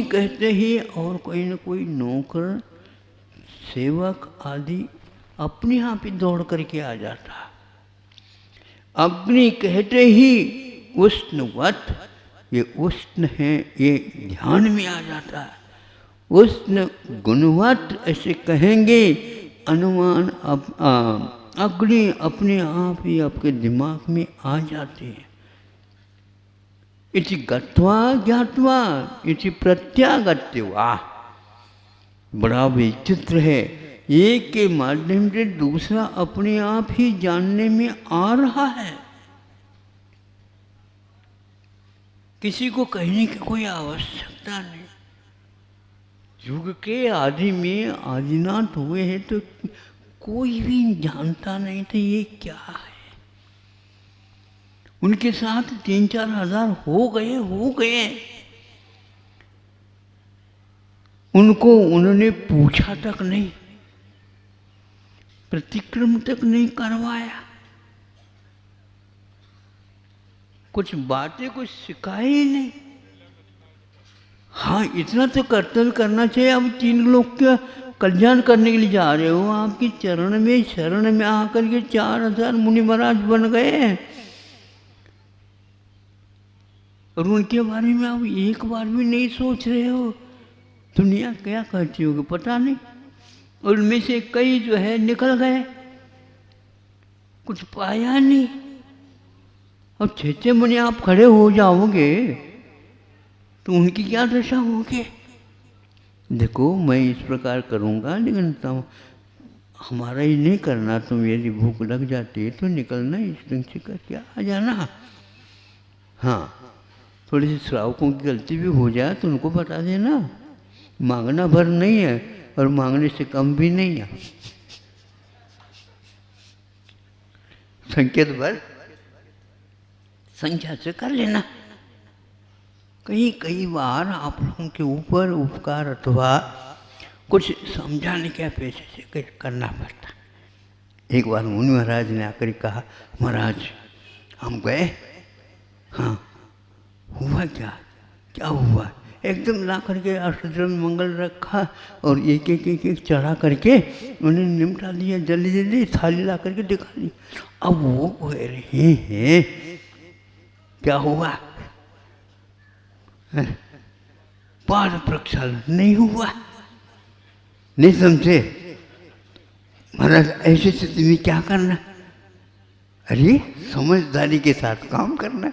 अपनी कहते ही और कोई न कोई नौकर सेवक आदि अपने आप ही दौड़ करके आ जाता। अग्नि कहते ही उष्णवत, ये उष्ण है, ये ध्यान में आ जाता है। उष्ण गुणवत ऐसे कहेंगे, अनुमान अग्नि अपने आप ही आपके दिमाग में आ जाते हैं। इति गत्वा ज्ञात्वा इति प्रत्यागत्य। वाह, बड़ा विचित्र है। एक के माध्यम से दूसरा अपने आप ही जानने में आ रहा है। किसी को कहने की कोई आवश्यकता नहीं। युग के आदि में आदिनाथ हुए हैं तो कोई भी जानता नहीं था ये क्या है। उनके साथ 3-4 हजार हो गए। उनको उन्होंने पूछा तक नहीं, प्रतिक्रम तक नहीं करवाया, कुछ बातें कुछ सिखाई ही नहीं। हाँ, इतना तो कर्तव्य करना चाहिए। अब 3 लोग का कल्याण करने के लिए जा रहे हो, आपके चरण में शरण में आकर के 4000 मुनि महाराज बन गए हैं और उनके बारे में आप एक बार भी नहीं सोच रहे हो। दुनिया क्या कहती होगी पता नहीं। और उनमें से कई जो है निकल गए, कुछ पाया नहीं। और 6 मुनि आप खड़े हो जाओगे तो उनकी क्या दशा होगी। देखो, मैं इस प्रकार करूँगा, लेकिन तुम हमारा ही नहीं करना। तुम यदि भूख लग जाती है तो निकलना इस ढंग से करके आ जाना। हाँ, थोड़ी सी श्रावकों की गलती भी हो जाए तो उनको बता देना। मांगना भर नहीं है और मांगने से कम भी नहीं है। संकेत भर संख्या से कर लेना। कई बार आप लोगों के ऊपर उपकार अथवा कुछ समझाने के अपेक्षा से करना पड़ता। एक बार मुनि महाराज ने आकर कहा, महाराज हम गए। हाँ, हुआ क्या? क्या हुआ? एकदम ला करके अष्टदल मंगल रखा और एक चढ़ा करके उन्हें निमटा दिया। जल्दी थाली ला करके दिखा दी। अब वो कह रहे हैं क्या हुआ? पाद प्रक्षालन नहीं हुआ। नहीं समझे? महाराज ऐसे स्थिति में क्या करना? अरे समझदारी के साथ काम करना,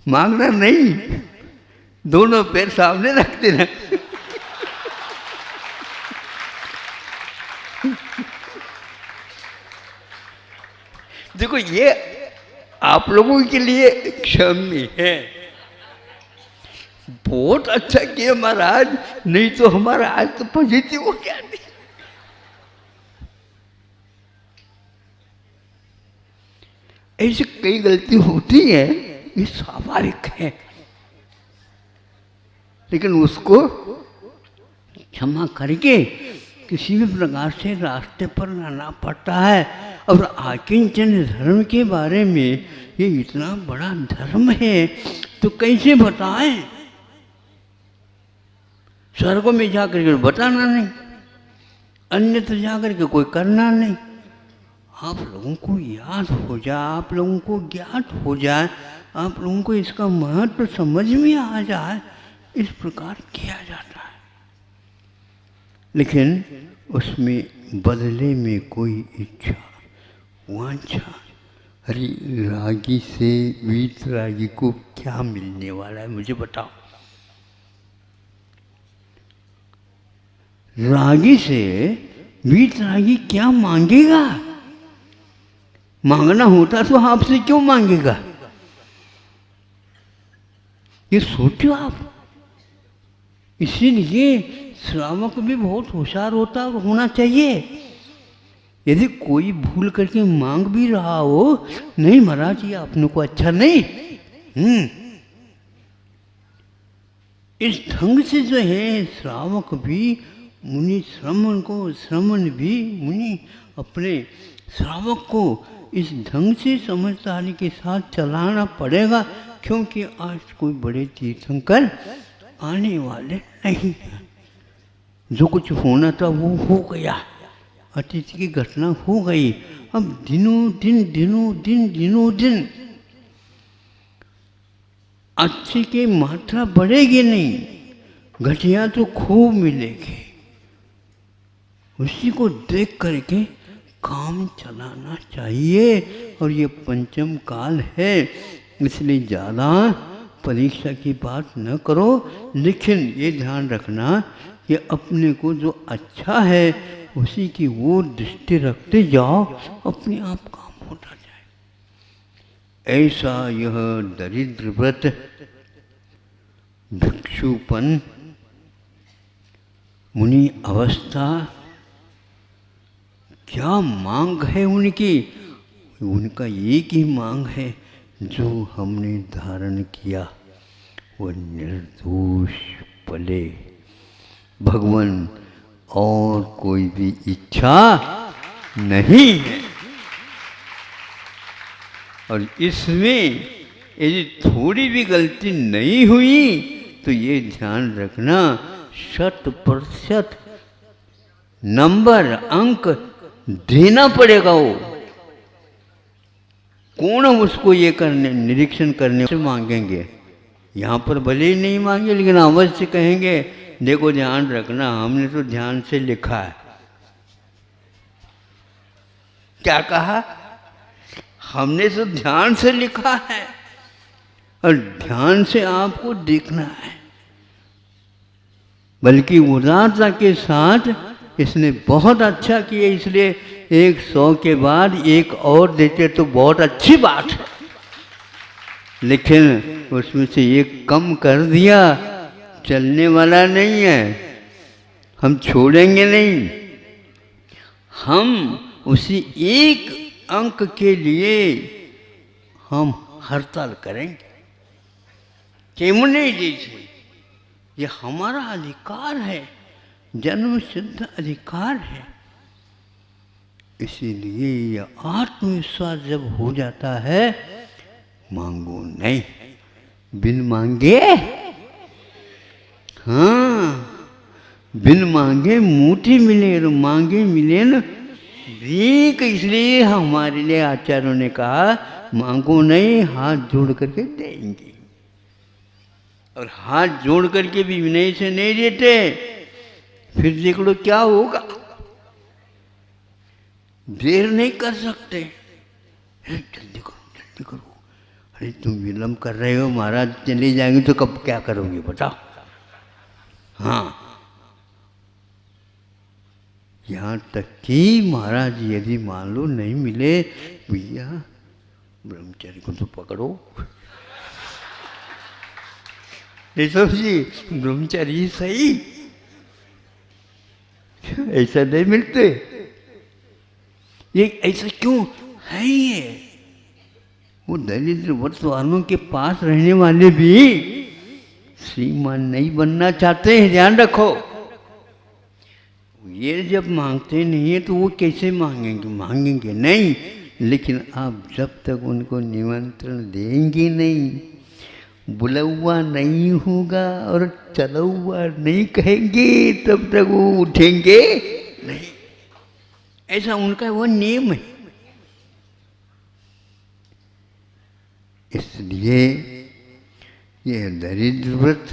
मांगना नहीं, दोनों पैर सामने रख देना। देखो, ये आप लोगों के लिए क्षम्य है। बहुत अच्छा किया महाराज, नहीं तो हमारा आज तो पॉजिटिव हो गया। ऐसी कई गलती होती है, ये स्वाभाविक है, लेकिन उसको क्षमा करके किसी भी प्रकार से रास्ते पर लाना पड़ता है। और आकिंचन धर्म के बारे में, ये इतना बड़ा धर्म है तो कैसे बताएं? स्वर्ग में जाकर के बताना नहीं, अन्यत्र जाकर के कोई करना नहीं। आप लोगों को याद हो जाए, आप लोगों को ज्ञात हो जाए, आप लोगों को इसका महत्व समझ में आ जाए, इस प्रकार किया जाता है। लेकिन उसमें बदले में कोई इच्छा वांछा। अरे रागी से वीतरागी को क्या मिलने वाला है मुझे बताओ। रागी से वीतरागी क्या मांगेगा? मांगना होता तो आपसे क्यों मांगेगा? ये सोचो आप। इसीलिए श्रावक भी बहुत होशियार होना चाहिए। यदि कोई भूल करके मांग भी रहा हो, नहीं महाराज ये अपने को अच्छा नहीं, इस ढंग से जो है श्रावक भी मुनि श्रमण भी मुनि अपने श्रावक को इस ढंग से समझदारी के साथ चलाना पड़ेगा। क्योंकि आज कोई बड़े तीर्थंकर आने वाले नहीं हैं। जो कुछ होना था वो हो गया, अतीत की घटना हो गई। अब दिनों दिन अच्छे की मात्रा बढ़ेगी नहीं, घटिया तो खूब मिलेगी। उसी को देख करके काम चलाना चाहिए। और ये पंचम काल है, इसलिए ज़्यादा परीक्षा की बात न करो, लेकिन ये ध्यान रखना कि अपने को जो अच्छा है उसी की वो दृष्टि रखते जाओ, अपने आप काम होता जाए। ऐसा यह दरिद्र व्रत, भिक्षुपन, मुनि अवस्था, क्या मांग है उनकी? उनका एक ही मांग है, जो हमने धारण किया वो निर्दोष पले भगवान, और कोई भी इच्छा नहीं है। और इसमें यदि थोड़ी भी गलती नहीं हुई तो ये ध्यान रखना 100% नंबर अंक देना पड़ेगा। वो कौन उसको ये करने निरीक्षण करने से मांगेंगे? यहाँ पर भले ही नहीं मांगे, लेकिन अवश्य कहेंगे देखो ध्यान रखना, हमने तो ध्यान से लिखा है। क्या कहा? हमने तो ध्यान से लिखा है, और ध्यान से आपको देखना है। बल्कि उदारता के साथ इसने बहुत अच्छा किया, इसलिए 100 के बाद एक और देते तो बहुत अच्छी बात है, लेकिन उसमें से एक कम कर दिया, चलने वाला नहीं है। हम छोड़ेंगे नहीं, हम उसी एक अंक के लिए हम हड़ताल करेंगे। क्यों नहीं दीजिए? ये हमारा अधिकार है, जन्म सिद्ध अधिकार है। इसीलिए यह आत्मविश्वास जब हो जाता है, मांगो नहीं, बिन मांगे, हाँ, बिन मांगे मूठी मिले, और मांगे मिले न भीख। इसलिए हमारे लिए आचार्यों ने कहा मांगो नहीं, हाथ जोड़ करके देंगे। और हाथ जोड़ करके भी विनय से नहीं देते, फिर देख लो क्या होगा। देर नहीं कर सकते, जल्दी करो जल्दी करो। अरे तुम विलम्ब कर रहे हो, महाराज चले जाएंगे तो कब क्या करोगे बताओ। हाँ, यहाँ तक कि महाराज यदि मान लो नहीं मिले, भैया ब्रह्मचारी को तो पकड़ो। नहीं समझिए, ब्रह्मचारी सही, ऐसा नहीं मिलते। ये ऐसा क्यों है? ये वो दरिद्र व्रत वालों के पास रहने वाले भी श्रीमान नहीं बनना चाहते हैं, ध्यान रखो। ये जब मांगते नहीं है तो वो कैसे मांगेंगे? मांगेंगे नहीं, लेकिन आप जब तक उनको निमंत्रण देंगे नहीं, बुला हुआ नहीं होगा और चला हुआ नहीं कहेंगे, तब तक वो उठेंगे नहीं। ऐसा उनका वो नियम है। इसलिए यह दरिद्र व्रत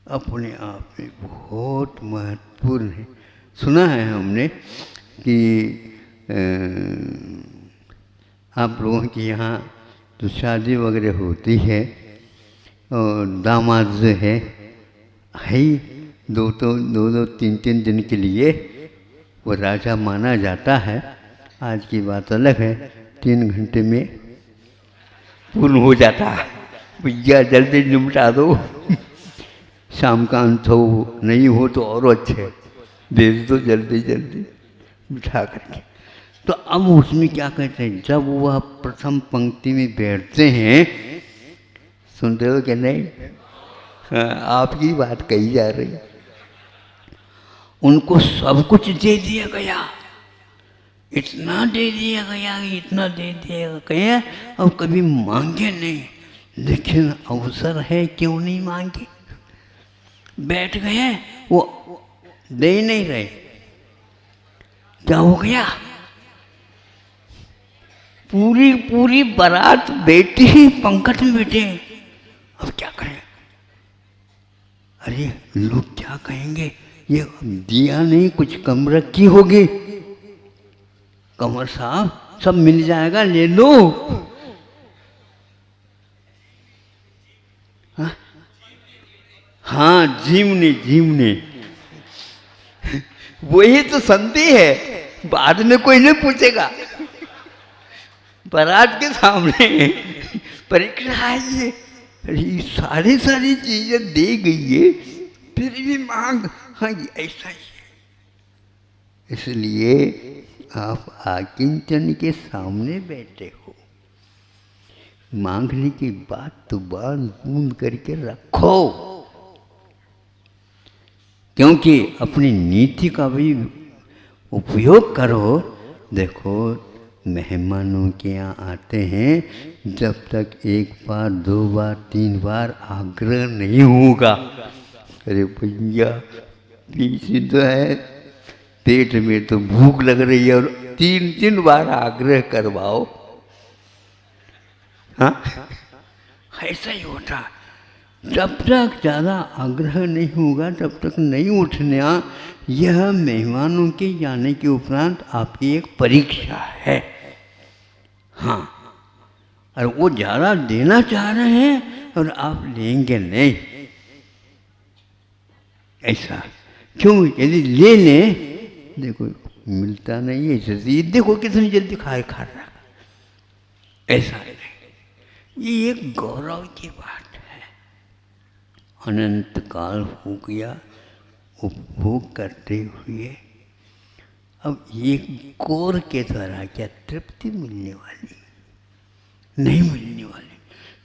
अपने आप में बहुत महत्वपूर्ण है। सुना है हमने कि आप लोगों के यहाँ तो शादी वगैरह होती है, और दामाद जो है ही दो तीन दिन के लिए वो राजा माना जाता है। आज की बात अलग है, 3 घंटे में पूर्ण हो जाता है। भैया जल्दी निपटा दो, शाम का अंत हो, नहीं हो तो और अच्छे, भेज दो जल्दी जल्दी बिठा करके। तो अब उसमें क्या कहते हैं, जब वह प्रथम पंक्ति में बैठते हैं, सुनते हो कि नहीं? हाँ, आपकी बात कही जा रही। उनको सब कुछ दे दिया गया, इतना दे दिया गया, इतना दे दिया गया, अब कभी मांगे नहीं। लेकिन अवसर है, क्यों नहीं मांगे? बैठ गए, वो दे ही नहीं रहे। क्या हो गया? पूरी पूरी बारात बेटी ही पंकज में बैठे। अब क्या करें? अरे लोग क्या कहेंगे, ये दिया नहीं, कुछ कम रखी होगी। कंवर साहब सब मिल जाएगा, ले लो। हाँ जीवनी जीवनी, वही तो संधि है, बाद में कोई नहीं पूछेगा। बारात के सामने परीक्षा है ये, सारी सारी चीजें दे गई है, फिर भी मांग, हाँ ऐसा ही है। इसलिए आप आकिंचन के सामने बैठे हो, मांगने की बात तो बात बूंद करके रखो, क्योंकि अपनी नीति का भी उपयोग करो। देखो मेहमानों के यहाँ आते हैं, जब तक एक बार दो बार तीन बार आग्रह नहीं होगा, अरे भैया पीछे तो है, पेट में तो भूख लग रही है, और तीन तीन बार आग्रह करवाओ, हाँ ऐसा ही होता। जब तक ज़्यादा आग्रह नहीं होगा तब तक नहीं उठना। यह मेहमानों के जाने के उपरांत आपकी एक परीक्षा है। हाँ, और वो ज़्यादा देना चाह रहे हैं और आप लेंगे नहीं, ऐसा क्यों? यदि ले लें, देखो मिलता नहीं है, इसलिए देखो कितनी जल्दी खा रहा, ऐसा नहीं। ये एक गौरव की बात है। अनंत काल हो गया उपभोग करते हुए, अब ये कोर के द्वारा क्या तृप्ति मिलने वाली? नहीं मिलने वाली।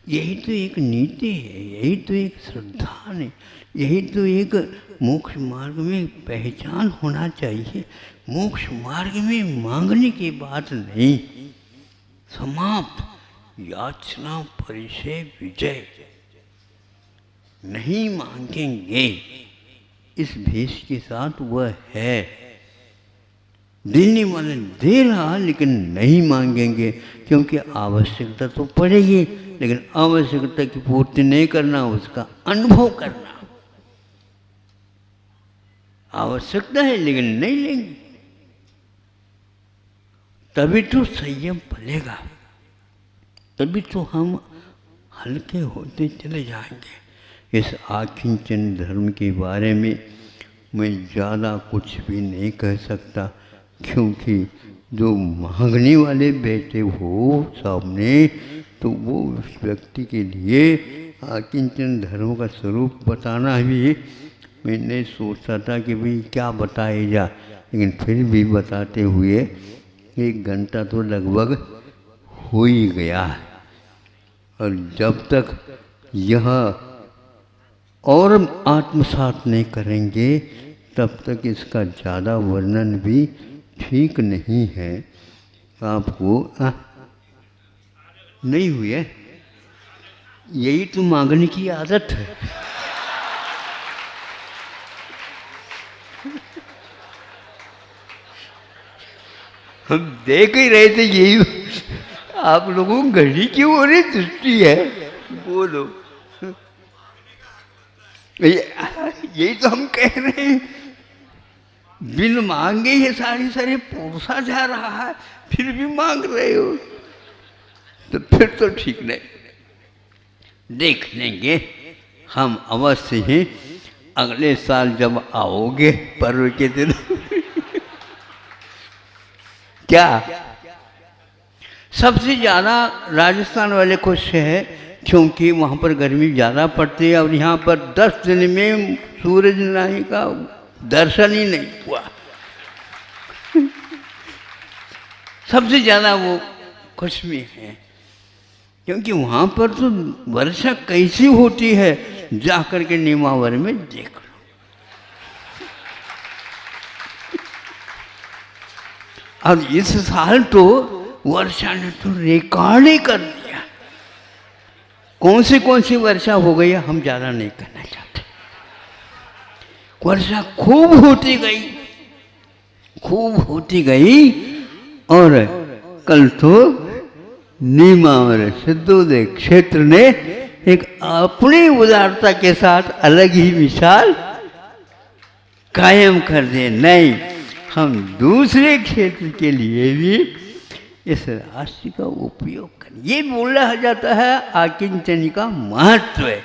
यही तो एक नीति है, यही तो एक श्रद्धा है, यही तो एक मोक्ष मार्ग में पहचान होना चाहिए। मोक्ष मार्ग में मांगने की बात नहीं, समाप्त। याचना परिचय विजय, नहीं मांगेंगे, इस भेष के साथ वह है। देने वाले दे रहा लेकिन नहीं मांगेंगे, क्योंकि आवश्यकता तो पड़ेगी, लेकिन आवश्यकता की पूर्ति नहीं करना, उसका अनुभव करना। आवश्यकता है लेकिन नहीं लेंगे, तभी तो संयम पलेगा, तभी तो हम हल्के होते चले जाएंगे। इस आकिंचन धर्म के बारे में मैं ज़्यादा कुछ भी नहीं कह सकता, क्योंकि जो मांगने वाले बैठे हो सामने, तो वो उस व्यक्ति के लिए आकिंचन धर्म का स्वरूप बताना भी मैं नहीं सोचता था कि भाई क्या बताया जा, लेकिन फिर भी बताते हुए 1 घंटा तो लगभग हो ही गया है। और जब तक यह और आत्मसात नहीं करेंगे तब तक इसका ज़्यादा वर्णन भी ठीक नहीं है। आपको नहीं हुई है, यही तो मांगने की आदत है। हम देख ही रहे थे, यही आप लोगों को घड़ी क्यों हो रही दृष्टि है, बोलो। यही तो हम कह रहे हैं, बिन मांगे ये सारे पोसा जा रहा है, फिर भी मांग रहे हो, तो फिर तो ठीक नहीं। देख लेंगे हम अवश्य ही, अगले साल जब आओगे पर्व के दिन क्या सबसे ज़्यादा राजस्थान वाले खुश है, क्योंकि वहाँ पर गर्मी ज़्यादा पड़ती है और यहाँ पर 10 दिन में सूरज नाई का दर्शन ही नहीं हुआ। सबसे ज़्यादा वो खुश में है, क्योंकि वहाँ पर तो वर्षा कैसी होती है, जाकर के नेमावर में देख लो। और इस साल तो वर्षा ने तो रिकॉर्ड ही कर दिया। कौन सी वर्षा हो गई है हम ज़्यादा नहीं करना चाहते, वर्षा खूब होती गई, खूब होती गई, और कल तो नीमावर सिद्धोदय क्षेत्र ने एक अपनी उदारता के साथ अलग ही मिसाल कायम कर दे। नहीं, हम दूसरे क्षेत्र के लिए भी इस राशि का उपयोग करें। ये बोला जाता है आकिंचन का महत्व है।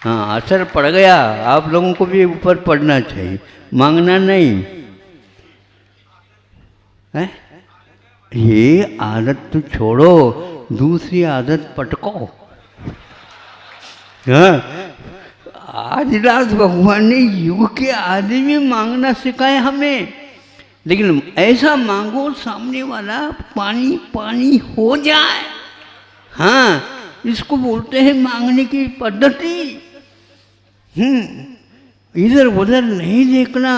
हाँ, असर पड़ गया, आप लोगों को भी ऊपर पड़ना चाहिए, मांगना नहीं है। ये आदत तो छोड़ो, दूसरी आदत पटको। हाँ, आदिनाथ भगवान ने युग के आदि में मांगना सिखाया हमें, लेकिन ऐसा मांगो सामने वाला पानी पानी हो जाए। हाँ, इसको बोलते हैं मांगने की पद्धति। इधर उधर नहीं देखना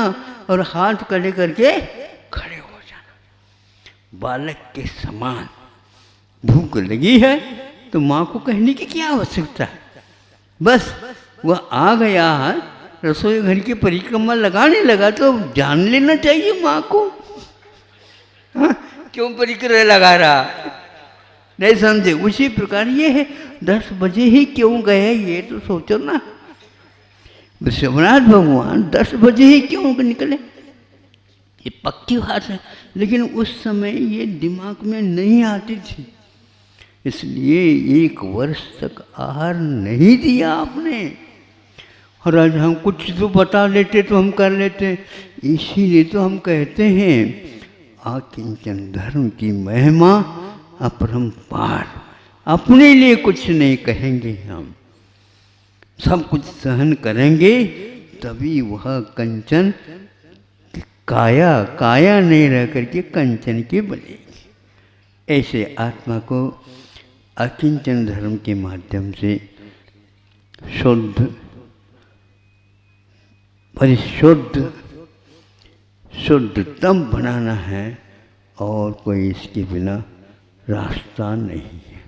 और हाथ खड़े करके खड़े हो जाना। बालक के समान भूख लगी है तो माँ को कहने की क्या आवश्यकता है, बस वह आ गया है, रसोई घर की परिक्रमा लगाने लगा तो जान लेना चाहिए माँ को। हाँ, क्यों परिक्रमा लगा रहा, नहीं समझे। उसी प्रकार ये है, 10 बजे ही क्यों गए ये तो सोचो ना। विश्वनाथ भगवान 10 बजे ही क्यों निकले, ये पक्की बात है, लेकिन उस समय ये दिमाग में नहीं आती थी, इसलिए 1 वर्ष तक आहार नहीं दिया आपने। और आज हम कुछ तो बता लेते तो हम कर लेते, इसीलिए तो हम कहते हैं आकिंचन धर्म की महिमा अपरंपार। अपने लिए कुछ नहीं कहेंगे, हम सब कुछ सहन करेंगे, तभी वह कंचन काया काया नहीं रह करके कंचन की बनेगी। ऐसे आत्मा को अकिंचन धर्म के माध्यम से शुद्ध परिशुद्ध शुद्धतम बनाना है, और कोई इसके बिना रास्ता नहीं है।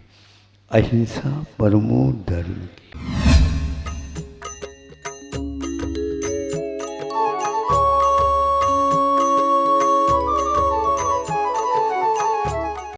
अहिंसा परमो धर्म की।